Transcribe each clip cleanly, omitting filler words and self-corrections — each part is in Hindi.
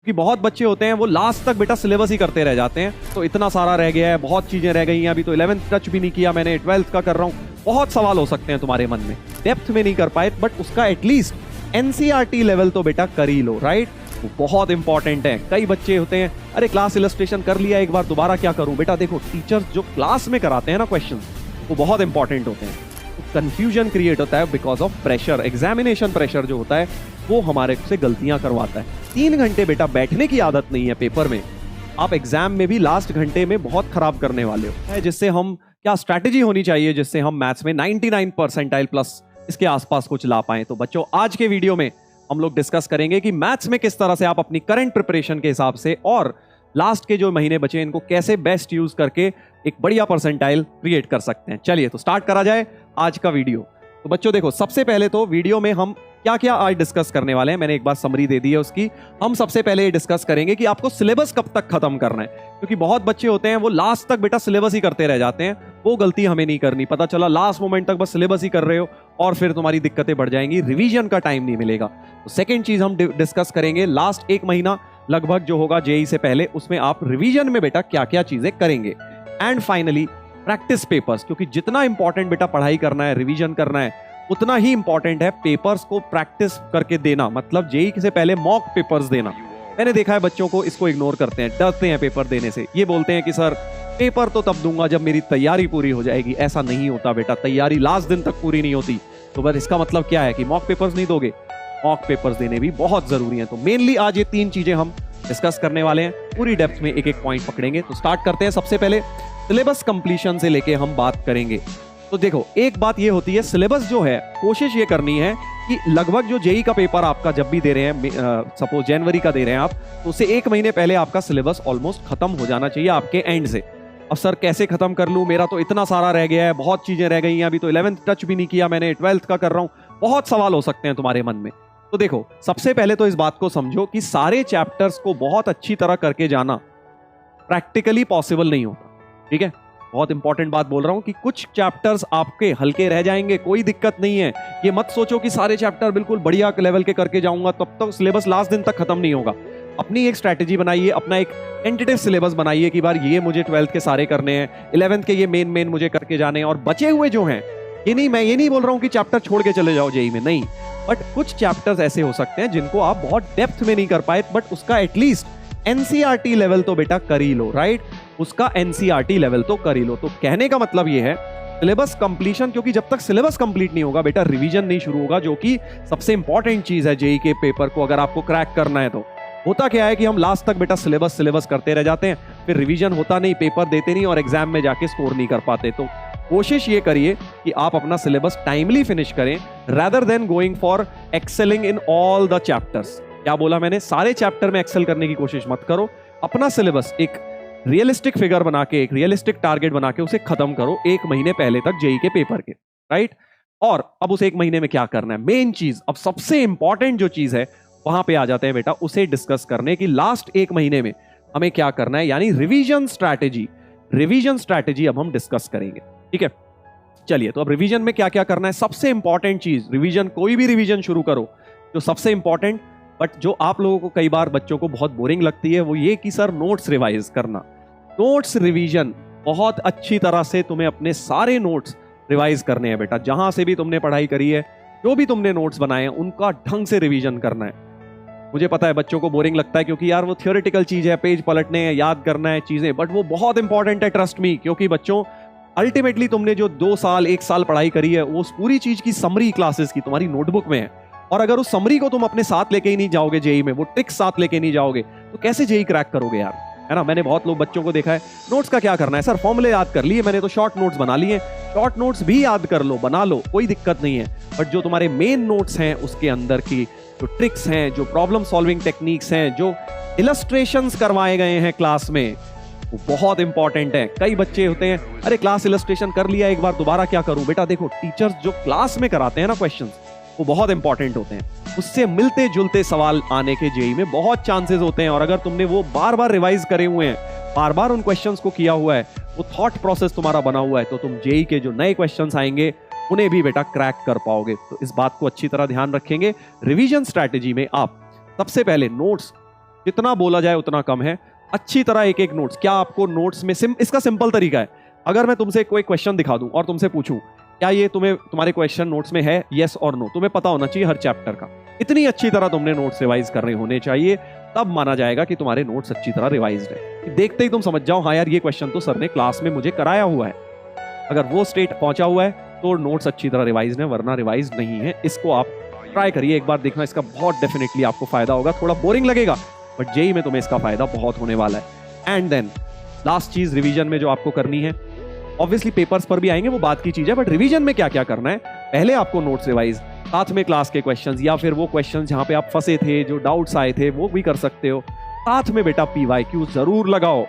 कि बहुत बच्चे होते हैं वो लास्ट तक बेटा सिलेबस ही करते रह जाते हैं। तो इतना सारा रह गया है, बहुत चीजें रह गई हैं, अभी तो 11th टच भी नहीं किया मैंने, 12th का कर रहा हूँ। बहुत सवाल हो सकते हैं तुम्हारे मन में, डेप्थ में नहीं कर पाए, बट उसका एटलीस्ट एनसीईआरटी लेवल तो बेटा कर ही लो, राइट। वो बहुत इंपॉर्टेंट है। कई बच्चे होते हैं, अरे क्लास इलस्ट्रेशन कर लिया एक बार, दोबारा क्या करूं। बेटा देखो, टीचर्स जो क्लास में कराते हैं ना क्वेश्चन, वो बहुत इंपॉर्टेंट होते हैं। कंफ्यूजन क्रिएट होता है because of pressure, examination pressure जो होता है वो हमारे से गलतियां करवाता है। 3 घंटे बेटा बैठने की आदत नहीं है पेपर में, आप एग्जाम में भी लास्ट घंटे में बहुत खराब करने वाले हो। जिससे हम क्या स्ट्रैटेजी होनी चाहिए जिससे हम मैथ्स में 99 परसेंटाइल प्लस इसके आसपास कुछ ला पाए। तो बच्चों, आज के वीडियो में हम लोग डिस्कस करेंगे कि मैथ्स में किस तरह से आप अपनी करंट प्रिपरेशन के हिसाब से और लास्ट के जो महीने बचे इनको कैसे बेस्ट यूज करके एक बढ़िया परसेंटाइल क्रिएट कर सकते हैं। चलिए तो स्टार्ट करा जाए आज का वीडियो। तो बच्चों देखो, सबसे पहले तो वीडियो में हम क्या क्या आज डिस्कस करने वाले हैं, मैंने एक बार समरी दे दी है उसकी। हम सबसे पहले ये डिस्कस करेंगे कि आपको सिलेबस कब तक खत्म करना है, क्योंकि बहुत बच्चे होते हैं वो लास्ट तक बेटा सिलेबस ही करते रह जाते हैं। वो गलती हमें नहीं करनी। पता चला लास्ट मोमेंट तक बस सिलेबस ही कर रहे हो और फिर तुम्हारी दिक्कतें बढ़ जाएंगी, रिवीजन का टाइम नहीं मिलेगा। तो सेकेंड चीज हम डिस्कस करेंगे, लास्ट 1 महीना लगभग जो होगा जेई से पहले, उसमें आप रिवीजन में बेटा क्या क्या चीजें करेंगे। एंड फाइनली प्रैक्टिस पेपर्स, क्योंकि जितना इंपॉर्टेंट बेटा पढ़ाई करना है, रिवीजन करना है, उतना ही इंपॉर्टेंट है पेपर्स को प्रैक्टिस करके देना। मतलब जेई से पहले मॉक पेपर्स देना। मैंने देखा है बच्चों को इसको इग्नोर करते हैं, डरते हैं पेपर देने से। ये बोलते हैं कि सर पेपर तो तब दूंगा जब मेरी तैयारी पूरी हो जाएगी। ऐसा नहीं होता बेटा, तैयारी लास्ट दिन तक पूरी नहीं होती। तो बस इसका मतलब क्या है कि मॉक पेपर्स नहीं दोगे, मॉक पेपर्स देने भी बहुत जरूरी है। तो मेनली आज ये 3 चीजें हम डिस्कस करने वाले हैं, पूरी डेप्थ में एक एक पॉइंट पकड़ेंगे। तो स्टार्ट करते हैं। सबसे पहले सिलेबस कंप्लीशन से लेके हम बात करेंगे। तो देखो, एक बात ये होती है, सिलेबस जो है कोशिश ये करनी है कि लगभग जो जेई का पेपर आपका जब भी दे रहे हैं, सपोज जनवरी का दे रहे हैं आप, तो उससे 1 महीने पहले आपका सिलेबस ऑलमोस्ट खत्म हो जाना चाहिए आपके एंड से। अब सर कैसे खत्म कर लूं, मेरा तो इतना सारा रह गया है, बहुत चीजें रह गई हैं, अभी तो 11th टच भी नहीं किया मैंने, 12th का कर रहा हूं। बहुत सवाल हो सकते हैं तुम्हारे मन में। तो देखो, सबसे पहले तो इस बात को समझो कि सारे चैप्टर्स को बहुत अच्छी तरह करके जाना प्रैक्टिकली पॉसिबल नहीं होता, ठीक है। बहुत इंपॉर्टेंट बात बोल रहा हूं कि कुछ चैप्टर्स आपके हल्के रह जाएंगे, कोई दिक्कत नहीं है। ये मत सोचो कि सारे चैप्टर बिल्कुल बढ़िया लेवल के करके जाऊंगा, तब तक सिलेबस लास्ट दिन तक खत्म नहीं होगा। अपनी एक स्ट्रैटेजी बनाइए, अपना एक टेंटेटिव सिलेबस बनाइए कि बार ये मुझे 12th के सारे करने हैं, 11th के ये मेन मुझे करके जाने हैं, और बचे हुए जो हैं, मैं ये नहीं बोल रहा हूं कि चैप्टर छोड़ के चले जाओ जेई में, नहीं, बट कुछ चैप्टर्स ऐसे हो सकते हैं जिनको आप बहुत डेप्थ में नहीं कर पाए, बट उसका एटलीस्ट एनसीईआरटी लेवल तो बेटा कर ही लो, राइट। उसका एनसीईआरटी लेवल तो कर ही लो। तो कहने का मतलब ये है सिलेबस कंप्लीशन, क्योंकि जब तक सिलेबस कंप्लीट नहीं होगा बेटा रिवीजन नहीं शुरू होगा, जो कि सबसे इंपॉर्टेंट चीज है जेई के पेपर को अगर आपको क्रैक करना है। तो होता क्या है कि हम लास्ट तक बेटा सिलेबस करते रह जाते हैं, फिर रिवीजन होता नहीं, पेपर देते नहीं और एग्जाम में जाके स्कोर नहीं कर पाते। तो कोशिश ये करिए कि आप अपना सिलेबस टाइमली फिनिश करें, rather than going for excelling in all the chapters. क्या बोला मैंने, सारे चैप्टर में एक्सेल करने की कोशिश मत करो। अपना सिलेबस एक रियलिस्टिक फिगर बना के, एक रियलिस्टिक टारगेट बना के उसे खत्म करो 1 महीने पहले तक जेई के पेपर के, राइट। और अब उस 1 महीने में क्या करना है, मेन चीज, अब सबसे इंपॉर्टेंट जो चीज है वहां पे आ जाते हैं बेटा, उसे डिस्कस करने की लास्ट 1 महीने में हमें क्या करना है, यानी रिवीजन स्ट्रैटेजी। रिवीजन स्ट्रैटेजी अब हम डिस्कस करेंगे, ठीक है। चलिए, तो अब रिवीजन में क्या क्या करना है। सबसे इंपॉर्टेंट चीज, रिवीजन, कोई भी रिवीजन शुरू करो, जो सबसे इंपॉर्टेंट बट जो आप लोगों को कई बार बच्चों को बहुत बोरिंग लगती है, वो ये कि सर नोट्स रिवाइज करना। नोट्स रिवीजन बहुत अच्छी तरह से तुम्हें अपने सारे नोट्स रिवाइज करने हैं बेटा। जहां से भी तुमने पढ़ाई करी है, जो भी तुमने नोट्स बनाए हैं, उनका ढंग से रिवीजन करना है। मुझे पता है बच्चों को बोरिंग लगता है, क्योंकि यार वो थियोरेटिकल चीज है, पेज पलटने हैं, याद करना है चीजें, बट वो बहुत इंपॉर्टेंट है, ट्रस्ट मी। क्योंकि बच्चों, अल्टीमेटली तुमने जो 2 साल 1 साल पढ़ाई करी है, वो उस पूरी चीज की समरी क्लासेस की तुम्हारी नोटबुक में है। और अगर उस समरी को तुम अपने साथ लेके ही नहीं जाओगे जेई में, वो ट्रिक्स साथ लेके नहीं जाओगे, तो कैसे जेई क्रैक करोगे यार, है ना। मैंने बहुत लोग बच्चों को देखा है, नोट्स का क्या करना है सर, फॉर्मूले याद कर लिए मैंने, तो शॉर्ट नोट्स बना लिए। शॉर्ट नोट्स भी याद कर लो, बना लो, कोई दिक्कत नहीं है, बट जो तुम्हारे मेन नोट्स हैं उसके अंदर की जो ट्रिक्स हैं, जो प्रॉब्लम सॉल्विंग टेक्निक्स हैं, जो इलस्ट्रेशंस करवाए गए हैं क्लास में, वो बहुत इंपॉर्टेंट है। कई बच्चे होते हैं, अरे क्लास इलस्ट्रेशन कर लिया एक बार, दोबारा क्या करूं। बेटा देखो, टीचर्स जो क्लास में कराते हैं ना क्वेश्चंस, वो बहुत इंपॉर्टेंट होते हैं। उससे मिलते जुलते सवाल आने के जेई में बहुत चांसेस होते हैं। और अगर तुमने वो बार बार रिवाइज करे हुए हैं, बार बार उन क्वेश्चंस को किया हुआ है, वो थॉट प्रोसेस तुम्हारा बना हुआ है, तो तुम जेई के जो नए क्वेश्चंस आएंगे उन्हें भी बेटा क्रैक कर पाओगे। तो इस बात को अच्छी तरह ध्यान रखेंगे। रिवीजन स्ट्रैटेजी में आप सबसे पहले नोट्स जितना बोला जाए उतना कम है। अच्छी तरह एक एक नोट्स, क्या आपको नोट्स में इसका सिंपल तरीका है, अगर मैं तुमसे कोई क्वेश्चन दिखा दूं और तुमसे पूछूं क्या ये तुम्हारे क्वेश्चन नोट्स में है, यस और नो, तुम्हें पता होना चाहिए हर चैप्टर का। इतनी अच्छी तरह तुमने नोट्स रिवाइज कर रहे होने चाहिए, तब माना जाएगा कि तुम्हारे नोट्स अच्छी तरह रिवाइज्ड है। देखते ही तुम समझ जाओ हाँ यार ये क्वेश्चन तो सर ने क्लास में मुझे कराया हुआ है। अगर वो स्टेट पहुंचा हुआ है तो नोट्स अच्छी तरह रिवाइज है, वरना रिवाइज नहीं है। इसको आप ट्राई करिए एक बार, देखना इसका बहुत डेफिनेटली आपको फायदा होगा। थोड़ा बोरिंग लगेगा बट जेईई में तुम्हें इसका फायदा बहुत होने वाला है। एंड देन लास्ट चीज रिवीजन में जो आपको करनी है, ऑब्वियसली पेपर्स पर भी आएंगे वो बात की चीज है, बट रिवीजन में क्या क्या करना है, पहले आपको नोट्स रिवाइज, साथ में क्लास के क्वेश्चंस या फिर वो क्वेश्चंस जहां पे आप फंसे थे, जो डाउट्स आए थे वो भी कर सकते हो। साथ में बेटा पीवाईक्यू जरूर लगाओ,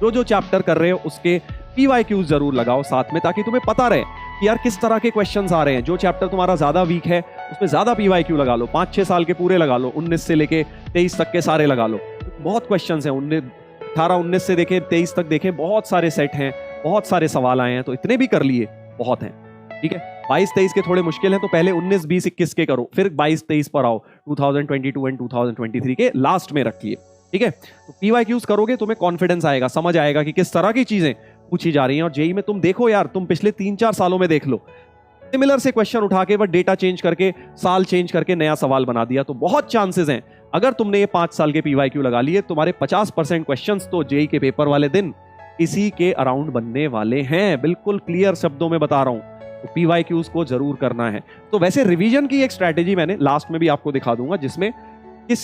जो चैप्टर कर रहे हो उसके पीवाईक्यू जरूर लगाओ साथ में, ताकि तुम्हें पता रहे कि यार किस तरह के क्वेश्चंस आ रहे हैं। जो चैप्टर तुम्हारा ज्यादा वीक है उसमें ज्यादा पीवाईक्यू लगा लो, 5-6 साल के पूरे लगा लो, 19 से लेके 23 तक के सारे लगा लो। बहुत क्वेश्चंस हैं, 18-19 से देखें 23 तक देखें, बहुत सारे सेट हैं, बहुत सारे सवाल आए हैं, तो इतने भी कर लिए बहुत हैं। ठीक है, 22-23 के थोड़े मुश्किल हैं, तो पहले 19-20-21 के करो, फिर 22-23 पर आओ, 2022 एंड 2023 के लास्ट में रखिए। ठीक है, तो पीवाईक्यूज करोगे तुम्हें कॉन्फिडेंस आएगा, समझ आएगा कि किस तरह की चीजें पूछी जा रही हैं। और जेईई में तुम देखो यार, तुम पिछले 3-4 सालों में देख लो, सिमिलर से क्वेश्चन उठा के बस डेटा चेंज करके, साल चेंज करके नया सवाल बना दिया। तो बहुत चांसेस हैं, अगर तुमने ये 5 साल के पीवाईक्यू लगा लिए, तुम्हारे 50% क्वेश्चंस तो जेईई के पेपर वाले दिन इसी के अराउंड बनने वाले हैं। बिल्कुल क्लियर शब्दों में बता रहा हूं, तो पीवाईक्यूज को जरूर करना है। तो वैसे रिवीजन की एक स्ट्रैटेजी मैंने लास्ट में भी आपको दिखा दूंगा, जिसमें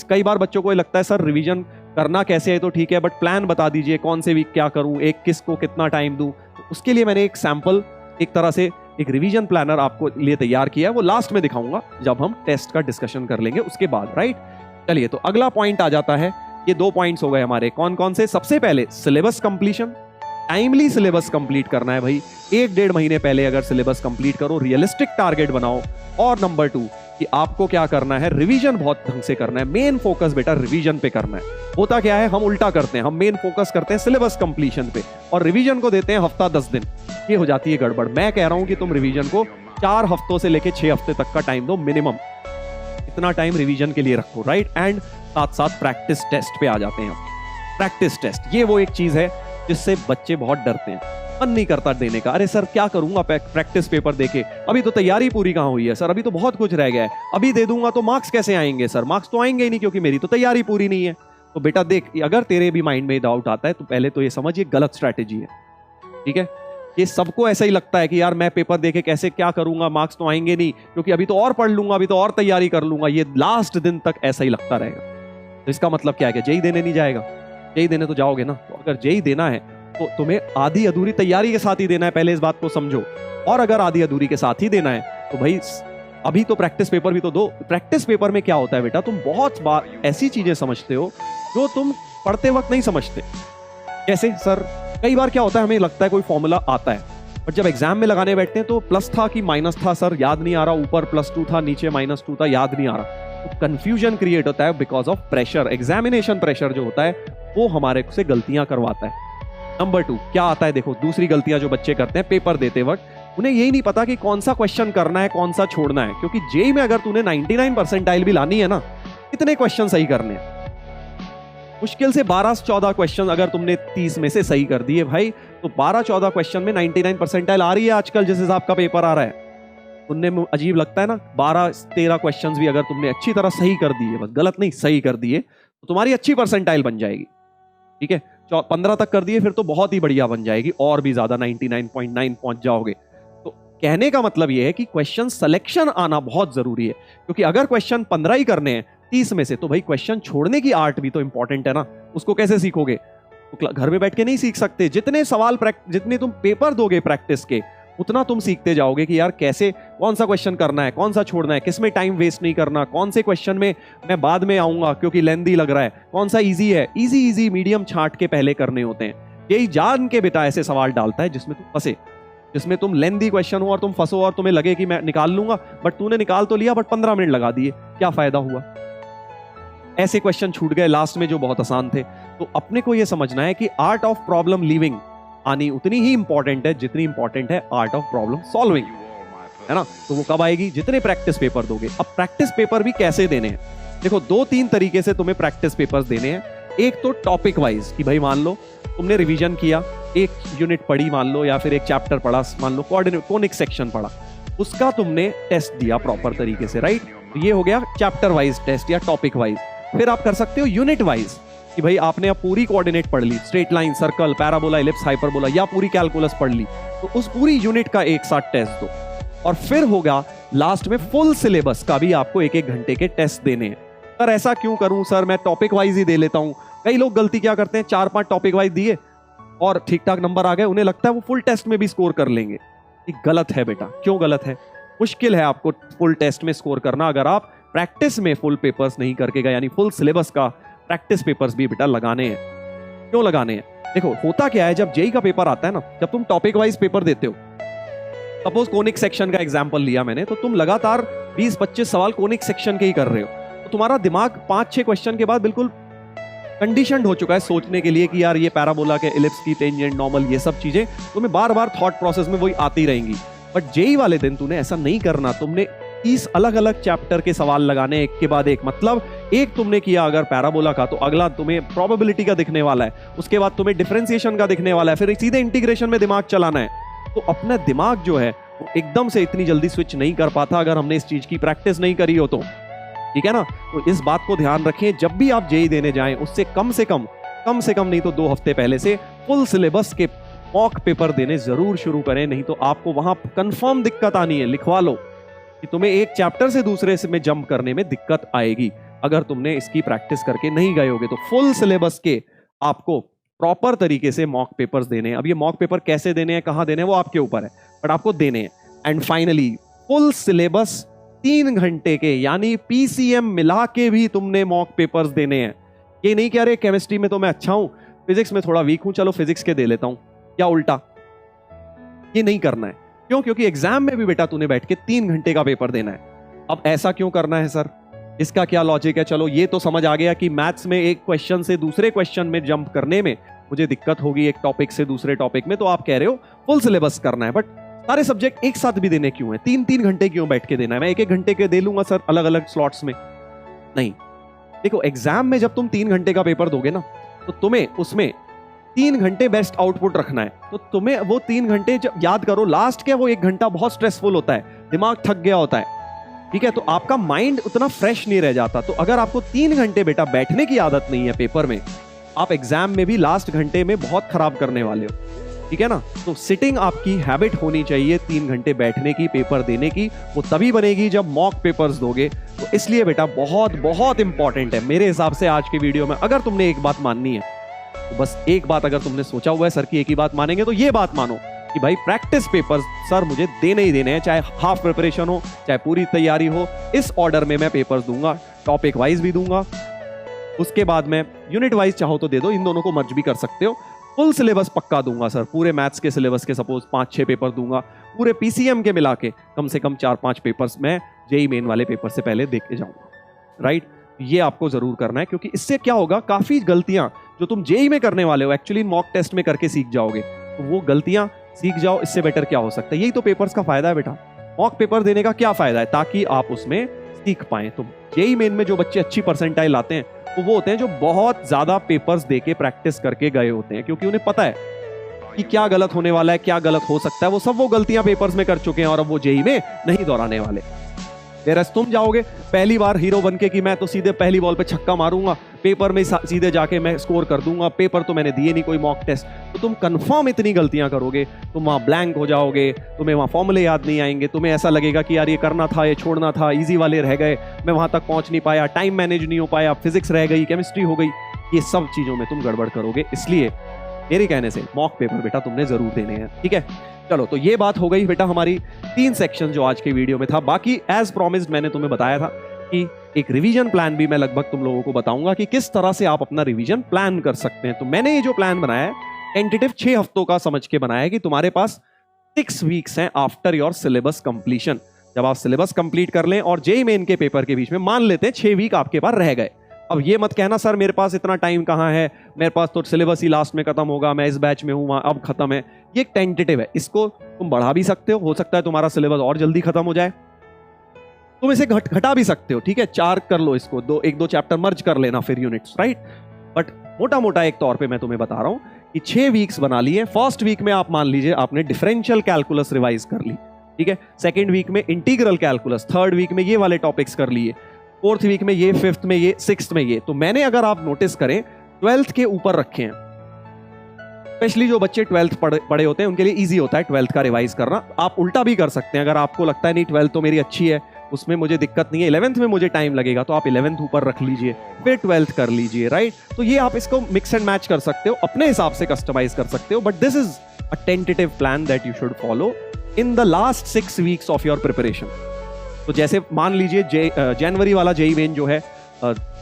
कई बार बच्चों को लगता है सर रिवीजन करना कैसे है, तो ठीक है बट प्लान बता दीजिए कौन से वीक क्या करूं, एक किस को कितना टाइम दूं। तो उसके लिए मैंने एक सैंपल, एक तरह से एक रिवीजन प्लानर आपको लिए तैयार किया है, वो लास्ट में दिखाऊंगा जब हम टेस्ट का डिस्कशन कर लेंगे उसके बाद। राइट, चलिए तो अगला पॉइंट आ जाता है। ये 2 पॉइंट्स हो गए हमारे, कौन कौन से। सबसे पहले syllabus completion, timely syllabus complete करना है भाई, 1-1.5 महीने पहले अगर सिलेबस कंप्लीट करो, रियलिस्टिक टारगेट बनाओ। और नंबर 2 कि आपको क्या करना है, रिवीजन बहुत ढंग से करना है, मेन फोकस बेटा रिवीजन पे करना है। होता क्या है, हम उल्टा करते हैं, हम मेन फोकस करते हैं सिलेबस कंप्लीशन पे और रिवीजन को देते हैं हफ्ता 10 दिन, ये हो जाती है गड़बड़। मैं कह रहा हूं कि तुम रिवीजन को 4 हफ्तों से लेके 6 हफ्ते तक का टाइम दो मिनिमम, इतना टाइम रिवीजन के लिए रखो। राइट, एंड साथ साथ प्रैक्टिस टेस्ट पे आ जाते हैं। प्रैक्टिस टेस्ट ये वो एक चीज है जिससे बच्चे बहुत डरते हैं, मन नहीं करता देने का। अरे सर क्या करूंगा प्रैक्टिस पेपर देके, अभी तो तैयारी पूरी कहां हुई है सर, अभी तो बहुत कुछ रह गया है, अभी दे दूंगा तो मार्क्स कैसे आएंगे सर, मार्क्स तो आएंगे ही नहीं क्योंकि मेरी तो तैयारी पूरी नहीं है। तो बेटा देख, अगर तेरे भी माइंड में डाउट आता है तो पहले तो ये समझ ये गलत स्ट्रैटेजी है। ठीक है, ये सबको ऐसा ही लगता है कि यार मैं पेपर देके कैसे क्या करूंगा, मार्क्स तो आएंगे नहीं क्योंकि अभी तो और पढ़ लूंगा, अभी तो और तैयारी कर लूंगा, ये लास्ट दिन तक ऐसा ही लगता रहेगा। तो इसका मतलब क्या है कि जेईई देने नहीं जाएगा, जेईई देने तो जाओगे ना। तो अगर जेईई देना है तो तुम्हें आधी अधूरी तैयारी के साथ ही देना है, पहले इस बात को समझो। और अगर आधी अधूरी के साथ ही देना है तो भाई अभी तो प्रैक्टिस पेपर भी तो दो। प्रैक्टिस पेपर में क्या होता है बेटा, तुम बहुत बार ऐसी चीजें समझते हो जो तुम पढ़ते वक्त नहीं समझते। जैसे सर कई बार क्या होता है, हमें लगता है कोई फॉर्मूला आता है, बट जब एग्जाम में लगाने बैठते हैं तो प्लस था कि माइनस था सर याद नहीं आ रहा, ऊपर +2 था नीचे -2 था याद नहीं आ रहा। तो कंफ्यूजन क्रिएट होता है because of pressure, examination pressure जो होता है वो हमारे से गलतियां करवाता है। नंबर 2 क्या आता है, देखो दूसरी गलतियां जो बच्चे करते हैं पेपर देते वक्त, उन्हें यही नहीं पता कि कौन सा क्वेश्चन करना है कौन सा छोड़ना है। क्योंकि जेईई में अगर तूने 99 परसेंटाइल भी लानी है ना, कितने क्वेश्चन सही करने हैं, मुश्किल से 12 से 14 क्वेश्चन अगर तुमने 30 में से सही कर दिए भाई, तो 12-14 क्वेश्चन में 99 परसेंटाइल आ रही है आजकल जिस हिसाब का पेपर आ रहा है। सुनने अजीब लगता है ना, 12-13 क्वेश्चंस भी अगर तुमने अच्छी तरह सही कर दिए, बस गलत नहीं सही कर दिए, तो तुम्हारी अच्छी परसेंटाइल बन जाएगी। ठीक है, 15 तक कर दिए फिर तो बहुत ही बढ़िया बन जाएगी, और भी ज्यादा 99.9 पहुंच जाओगे। तो कहने का मतलब यह है कि क्वेश्चन सिलेक्शन आना बहुत जरूरी है, क्योंकि अगर क्वेश्चन 15 ही करने हैं 30 में से, तो भाई क्वेश्चन छोड़ने की आर्ट भी तो इंपॉर्टेंट है ना। उसको कैसे सीखोगे, तो घर में बैठ के नहीं सीख सकते। जितने सवाल जितने तुम पेपर दोगे प्रैक्टिस के, उतना तुम सीखते जाओगे कि यार कैसे कौन सा क्वेश्चन करना है, कौन सा छोड़ना है, किस में टाइम वेस्ट नहीं करना, कौन से क्वेश्चन में मैं बाद में आऊंगा क्योंकि लेंथी लग रहा है, कौन सा इजी है, इजी मीडियम छांट के पहले करने होते हैं। यही जान के बेटा ऐसे सवाल डालता है जिसमें तुम फंसे, जिसमें तुम लेंथी क्वेश्चन हो और तुम फंसो और तुम्हें लगे कि मैं निकाल लूंगा, बट तूने निकाल तो लिया बट 15 मिनट लगा दिए, क्या फायदा हुआ। ऐसे क्वेश्चन छूट गए लास्ट में जो बहुत आसान थे। तो अपने को यह समझना है कि आर्ट ऑफ प्रॉब्लम लीविंग आनी उतनी ही इंपॉर्टेंट है जितनी इंपॉर्टेंट है आर्ट ऑफ प्रॉब्लम सॉल्विंग, है ना। तो वो कब आएगी, जितने प्रैक्टिस पेपर दोगे। अब प्रैक्टिस पेपर भी कैसे देने हैं, देखो 2-3 तरीके से तुम्हें प्रैक्टिस पेपर्स देने हैं। एक तो टॉपिक वाइज कि भाई मान लो तुमने रिवीजन किया, एक यूनिट पढ़ी मान लो, या फिर एक चैप्टर पढ़ा मान लो, कोनिक सेक्शन पढ़ा, उसका तुमने टेस्ट दिया प्रॉपर तरीके से, राइट। तो ये हो गया चैप्टर वाइज टेस्ट या टॉपिक वाइज। फिर आप कर सकते हो यूनिट वाइज कि भाई आपने अब पूरी कोऑर्डिनेट पढ़ ली, straight line, circle, parabola, ellipse, hyperbola, या पूरी कैलकुलस पढ़ ली, तो उस पूरी यूनिट का एक साथ टेस्ट दो। और फिर होगा लास्ट में फुल सिलेबस का भी आपको 1-1 घंटे के टेस्ट देने हैं। सर ऐसा क्यों करूं सर, मैं टॉपिक वाइज ही दे लेता हूं। कई लोग गलती क्या करते हैं, 4-5 टॉपिक वाइज दिए और ठीक ठाक नंबर आ गए, उन्हें लगता है वो फुल टेस्ट में भी स्कोर कर लेंगे। ये गलत है बेटा। क्यों गलत है? मुश्किल है आपको फुल टेस्ट में स्कोर करना अगर आप प्रैक्टिस में फुल पेपर्स नहीं करके गए, यानी फुल सिलेबस का प्रैक्टिस पेपर्स भी बेटा लगाने हैं। क्यों लगाने हैं? देखो होता क्या है, जब जेई का पेपर आता है ना, जब तुम टॉपिक वाइज पेपर देते हो, सपोज कोनिक सेक्शन का एग्जांपल लिया मैंने, तो तुम लगातार 20-25 सवाल कोनिक सेक्शन के ही कर रहे हो, तो तुम्हारा दिमाग 5-6 क्वेश्चन के बाद बिल्कुल कंडीशनड हो चुका है सोचने के लिए कि यार ये पैराबोला के, इलिप्स की, टेंजेंट, नॉर्मल, ये सब चीजें तुम्हें बार बार थॉट प्रोसेस में वही आती रहेंगी। बट जेई वाले दिन तूने ऐसा नहीं करना। तुमने 30 अलग अलग चैप्टर के सवाल लगाने एक के बाद एक। मतलब एक तुमने किया अगर पैराबोला का, तो अगला तुम्हें प्रोबेबिलिटी का दिखने वाला है, उसके बाद तुम्हें डिफरेंशिएशन का दिखने वाला है, फिर सीधे इंटीग्रेशन में दिमाग चलाना है। तो अपना दिमाग जो है वो एकदम से इतनी जल्दी स्विच नहीं कर पाता अगर हमने इस चीज की प्रैक्टिस नहीं करी हो तो, ठीक है ना। तो इस बात को ध्यान रखें, जब भी आप जेई देने जाएं उससे कम से कम नहीं तो 2 हफ्ते पहले से फुल सिलेबस के मॉक पेपर देने जरूर शुरू करें, नहीं तो आपको वहां कंफर्म दिक्कत आनी है। लिखवा लो कि तुम्हें एक चैप्टर से दूसरे से में जंप करने में दिक्कत आएगी अगर तुमने इसकी प्रैक्टिस करके नहीं गए होगे। तो फुल सिलेबस के आपको प्रॉपर तरीके से मॉक पेपर्स देने हैं। अब ये मॉक पेपर कैसे देने हैं, कहां देने हैं, वो आपके ऊपर है, बट आपको देने हैं। एंड फाइनली फुल सिलेबस 3 घंटे के, यानी पीसीएम मिला के भी तुमने मॉक पेपर्स देने हैं। ये नहीं कह रहे केमिस्ट्री में तो मैं अच्छा हूं, फिजिक्स में थोड़ा वीक हूं, चलो फिजिक्स के दे लेता हूं, या उल्टा। ये नहीं करना है। क्यों? क्योंकि एग्जाम में भी बेटा तूने बैठ के 3 घंटे का पेपर देना है। अब ऐसा क्यों करना है सर, इसका क्या लॉजिक है? चलो ये तो समझ आ गया कि मैथ्स में एक क्वेश्चन से दूसरे क्वेश्चन में जंप करने में मुझे दिक्कत होगी, एक टॉपिक से दूसरे टॉपिक में, तो आप कह रहे हो फुल सिलेबस करना है। बट सारे सब्जेक्ट एक साथ भी देने क्यों है? 3-3 घंटे क्यों बैठ के देना है? मैं 1-1 घंटे के दे लूंगा सर अलग अलग स्लॉट्स में। नहीं, देखो एग्जाम में जब तुम 3 घंटे का पेपर दोगे ना, तो तुम्हें उसमें 3 घंटे बेस्ट आउटपुट रखना है। तो तुम्हें वो 3 घंटे जब याद करो, लास्ट के वो 1 घंटा बहुत स्ट्रेसफुल होता है, दिमाग थक गया होता है, ठीक है, तो आपका माइंड उतना फ्रेश नहीं रह जाता। तो अगर आपको 3 घंटे बेटा बैठने की आदत नहीं है पेपर में, आप एग्जाम में भी लास्ट घंटे में बहुत खराब करने वाले हो, ठीक है ना। तो सिटिंग आपकी हैबिट होनी चाहिए 3 घंटे बैठने की, पेपर देने की। वो तभी बनेगी जब मॉक पेपर्स दोगे। तो इसलिए बेटा बहुत बहुत इंपॉर्टेंट है मेरे हिसाब से आज के वीडियो में। अगर तुमने एक बात माननी है, तो बस एक बात अगर तुमने सोचा हुआ है सर की एक ही बात मानेंगे, तो ये बात मानो कि भाई प्रैक्टिस पेपर्स सर मुझे देने ही देने हैं, चाहे हाफ प्रिपरेशन हो चाहे पूरी तैयारी हो। इस ऑर्डर में मैं पेपर्स दूंगा, टॉपिक वाइज भी दूंगा, उसके बाद में यूनिट वाइज चाहो तो दे दो, इन दोनों को मर्ज भी कर सकते हो। फुल सिलेबस पक्का दूंगा सर, पूरे मैथ्स के सिलेबस के सपोज 5-6 पेपर दूंगा, पूरे पीसीएम के मिला के कम से कम 4-5 पेपर्स मैं जेई मेन वाले पेपर से पहले देख के जाऊंगा, राइट। ये आपको जरूर करना है, क्योंकि इससे क्या होगा, काफी गलतियां जो तुम जेई में करने वाले हो एक्चुअली मॉक टेस्ट में करके सीख जाओगे। तो वो गलतियां सीख जाओ, इससे बेटर क्या हो सकता है। यही तो पेपर्स का फायदा है बेटा। मॉक पेपर देने का क्या फायदा है? ताकि आप उसमें सीख पाए। तो जेई मेन में जो बच्चे अच्छी परसेंटाइल आते हैं तो वो होते हैं जो बहुत ज्यादा पेपर्स देके प्रैक्टिस करके गए होते हैं, क्योंकि उन्हें पता है कि क्या गलत होने वाला है, क्या गलत हो सकता है। वो सब वो गलतियां पेपर्स में कर चुके हैं और अब वो जेई में नहीं दोहराने वाले। वेरस तुम जाओगे पहली बार हीरो बनके कि मैं तो सीधे पहली बॉल पे छक्का मारूंगा, पेपर में सीधे जाके मैं स्कोर कर दूंगा, पेपर तो मैंने दिए नहीं कोई मॉक टेस्ट, तो तुम कंफर्म इतनी गलतियां करोगे, तुम वहां ब्लैंक हो जाओगे, तुम्हें वहां फॉर्मूले याद नहीं आएंगे, तुम्हें ऐसा लगेगा कि यार ये करना था, ये छोड़ना था, इजी वाले रह गए, मैं वहां तक पहुंच नहीं पाया, टाइम मैनेज नहीं हो पाया, फिजिक्स रह गई, केमिस्ट्री हो गई, ये सब चीजों में तुम गड़बड़ करोगे। इसलिए मेरे कहने से मॉक पेपर बेटा तुमने जरूर देने हैं, ठीक है। चलो तो ये बात हो गई बेटा हमारी 3 सेक्शन जो आज के वीडियो में था। बाकी एज प्रॉमिस्ड मैंने तुम्हें बताया था कि एक रिवीजन प्लान भी मैं लगभग तुम लोगों को बताऊंगा कि किस तरह से आप अपना रिवीजन प्लान कर सकते हैं। तो मैंने ये जो प्लान बनाया है टेंटेटिव 6 हफ्तों का समझ के बनाया है कि तुम्हारे पास 6 वीक्स हैं आफ्टर योर सिलेबस कंप्लीशन। जब आप सिलेबस कंप्लीट कर लें और जेईई मेन के पेपर के बीच में मान लेते हैं 6 वीक आपके पास रह गए। अब ये मत कहना सर मेरे पास इतना टाइम कहाँ है, मेरे पास तो सिलेबस ही लास्ट में खत्म होगा, मैं इस बैच में हूँ वहां अब खत्म है। ये एक टेंटेटिव है, इसको तुम बढ़ा भी सकते हो सकता है तुम्हारा सिलेबस और जल्दी खत्म हो जाए, तुम इसे घटा भी सकते हो, ठीक है, 4 कर लो इसको, एक दो चैप्टर मर्ज कर लेना फिर यूनिट्स, राइट। बट मोटा मोटा एक तौर पे मैं तुम्हें बता रहा हूं कि 6 वीक्स बना लिए। फर्स्ट वीक में आप मान लीजिए आपने डिफरेंशियल कैलकुलस रिवाइज कर ली, ठीक है, सेकेंड वीक में इंटीग्रल कैलकुलस, थर्ड वीक में ये वाले टॉपिक्स कर लिए, फोर्थ वीक में ये, फिफ्थ में ये, सिक्स्थ में ये। तो मैंने, अगर आप नोटिस करें, 12th के ऊपर रखे हैं, स्पेशली जो बच्चे 12th पढ़े होते हैं उनके लिए इजी होता है 12th का रिवाइज करना। आप उल्टा भी कर सकते हैं, अगर आपको लगता है नहीं 12th तो मेरी अच्छी है, उसमें मुझे दिक्कत नहीं है, 11th में मुझे टाइम लगेगा, तो आप 11th ऊपर रख लीजिए, फिर 12th कर लीजिए, राइट। तो ये आप इसको मिक्स एंड मैच कर सकते हो, अपने हिसाब से कस्टमाइज कर सकते हो, but this is a tentative plan that you should follow in the last 6 weeks of your preparation. तो जैसे मान लीजिए जनवरी वाला जेईई मेन जो है,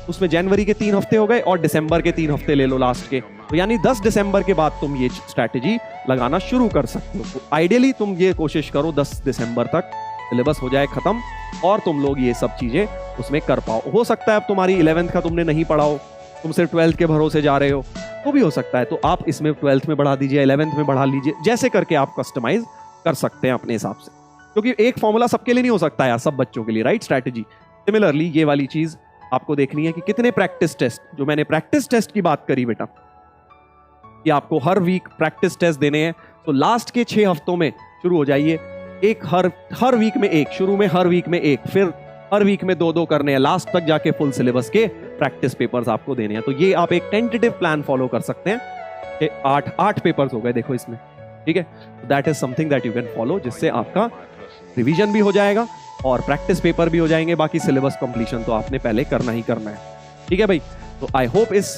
उसमें जनवरी के 3 हफ्ते हो गए और दिसंबर के 3 हफ्ते ले लो लास्ट के, तो यानी 10 दिसंबर के बाद तुम ये स्ट्रैटेजी लगाना शुरू कर सकते हो। तो आइडियली तुम ये कोशिश करो 10 दिसंबर तक सिलेबस हो जाए खत्म और तुम लोग ये सब चीजें उसमें कर पाओ। हो सकता है अब तुम्हारी 11th का तुमने नहीं पढ़ा हो, तुम सिर्फ 12th के भरोसे जा रहे हो, तो भी हो सकता है, तो आप इसमें 12th में बढ़ा दीजिए, 11th में बढ़ा लीजिए, जैसे करके आप कस्टमाइज कर सकते हैं अपने हिसाब से, क्योंकि एक फॉर्मूला सबके लिए नहीं हो सकता यार, सब बच्चों के लिए, राइट। स्ट्रैटेजी सिमिलरली ये वाली चीज आपको देखनी है कि कितने प्रैक्टिस टेस्ट, जो मैंने प्रैक्टिस टेस्ट की बात करी बेटा, कि आपको हर वीक प्रैक्टिस टेस्ट देने हैं, तो लास्ट के 6 हफ्तों में शुरू हो जाइए, एक हर वीक में एक, शुरू में हर वीक में एक, फिर हर वीक में 2-2 करने हैं, लास्ट तक जाके फुल सिलेबस के प्रैक्टिस पेपर्स आपको देने हैं। तो ये आप एक टेंटेटिव प्लान फॉलो कर सकते हैं। 8 पेपर्स हो गए देखो इसमें, ठीक है, that is something that you can follow, जिससे आपका रिवीजन भी हो जाएगा और प्रैक्टिस पेपर भी हो जाएंगे। बाकी सिलेबस कंप्लीशन तो आपने पहले करना ही करना है, ठीक है भाई। तो आई होप इस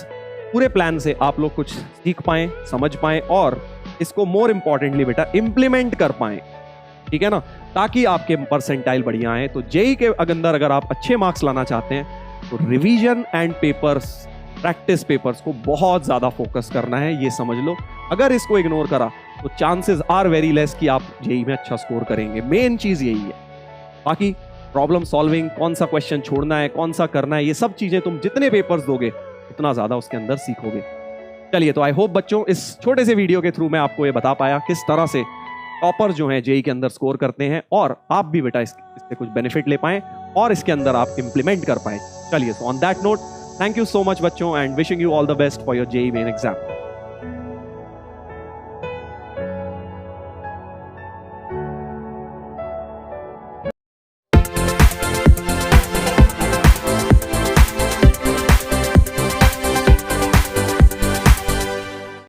पूरे प्लान से आप लोग कुछ सीख पाएं, समझ पाएं और इसको मोर इंपॉर्टेंटली बेटा इम्प्लीमेंट कर पाएं, ठीक है ना, ताकि आपके परसेंटाइल बढ़िया आए। तो जेईई के अंदर अगर आप अच्छे मार्क्स लाना चाहते हैं तो revision and papers, practice papers को बहुत ज्यादा फोकस करना है, ये समझ लो। अगर इसको इग्नोर करा तो चांसेस आर वेरी लेस कि आप जेईई में अच्छा स्कोर करेंगे। मेन चीज यही है। बाकी प्रॉब्लम सॉल्विंग, कौन सा क्वेश्चन छोड़ना है, कौन सा करना है, ये सब चीजें तुम जितने पेपर्स दोगे उतना ज्यादा उसके अंदर सीखोगे। चलिए, तो आई होप बच्चों इस छोटे से वीडियो के थ्रू मैं आपको ये बता पाया किस तरह से टॉपर जो हैं जेईई के अंदर स्कोर करते हैं, और आप भी बेटा इससे कुछ बेनिफिट ले पाएं और इसके अंदर आप इंप्लीमेंट कर पाएं। चलिए, so on that note, thank you so much बच्चों, and wishing you all the best for your JEE main exam.